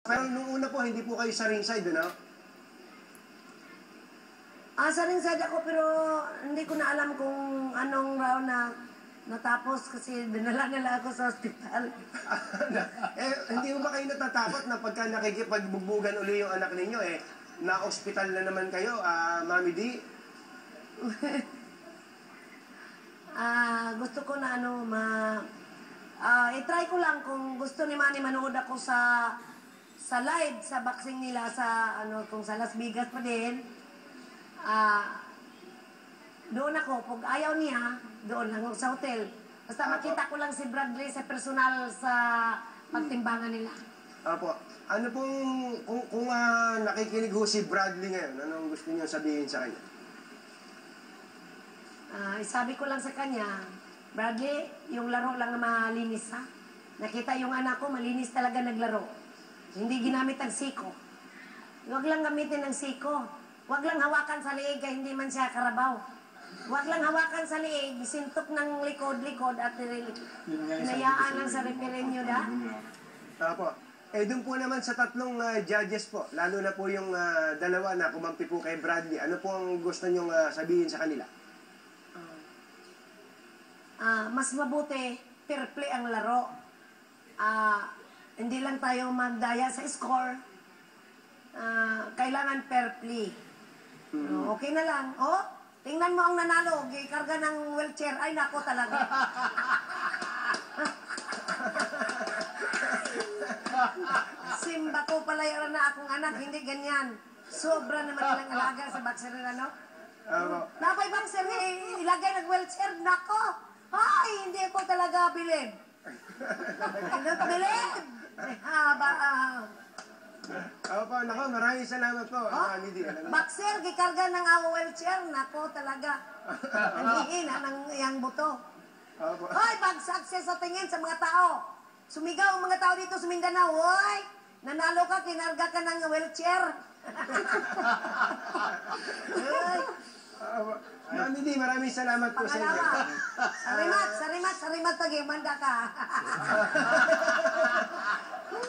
Pero nung una po, hindi po kayo sa ringside, ano? Sa ringside ako pero hindi ko na alam kung anong round na natapos kasi dinala nila ako sa ospital. Hindi mo ba kayo natatakot na pagka nakikipagbugbugan uli yung anak ninyo, na-ospital na naman kayo, Mami D? Gusto ko na i-try ko lang kung gusto ni Manny manood ako sa live, sa boxing nila kung sa Las Vegas pa din. Doon ako, pag ayaw niya, doon lang sa hotel. Basta makita ko lang si Bradley sa personal sa pagtimbangan nila. Apo. Ano pong, kung nakikinig ho si Bradley ngayon, anong gusto niyo sabihin sa kanya? Sabi ko lang sa kanya, Bradley, yung laro lang na malinis ha. Nakita yung anak ko, malinis talaga naglaro. Hindi ginamit ang siko. Huwag lang gamitin ang siko. Huwag lang hawakan sa liig kaya hindi man siya karabaw. Huwag lang hawakan sa liig, sintok ng likod-likod at hinayaan lang sa referee nyo da. Apo. Doon po naman sa tatlong judges po, lalo na po yung dalawa na kumampi po kay Bradley, ano po ang gusto nyong sabihin sa kanila? Mas mabuti, fair play ang laro. Hindi lang tayo magdaya sa score. Kailangan fair play. Okay na lang. Tingnan mo ang nanalo. Gikarga ng wheelchair. Ay, nako talaga. Simba ko pala yun na akong anak. Hindi ganyan. Sobra naman nilang alaga sa boxer na, no? Napay boxer, ilagay ng wheelchair. Nako! Ay, hindi ko talaga bilib. Hindi ko bilib. Opo, nako, maraming salamat po. Boxer, gikarga ng wheelchair. Nako talaga. Nanghihina ng iyang buto. Hoy, bagsak siya sa tingin sa mga tao. Sumigaw ang mga tao dito sa Mindanao. Hoy, nanalo ka, kinarga ka ng wheelchair. Mami D, maraming salamat po sa inyo. Sarimat, pag-imanda ka.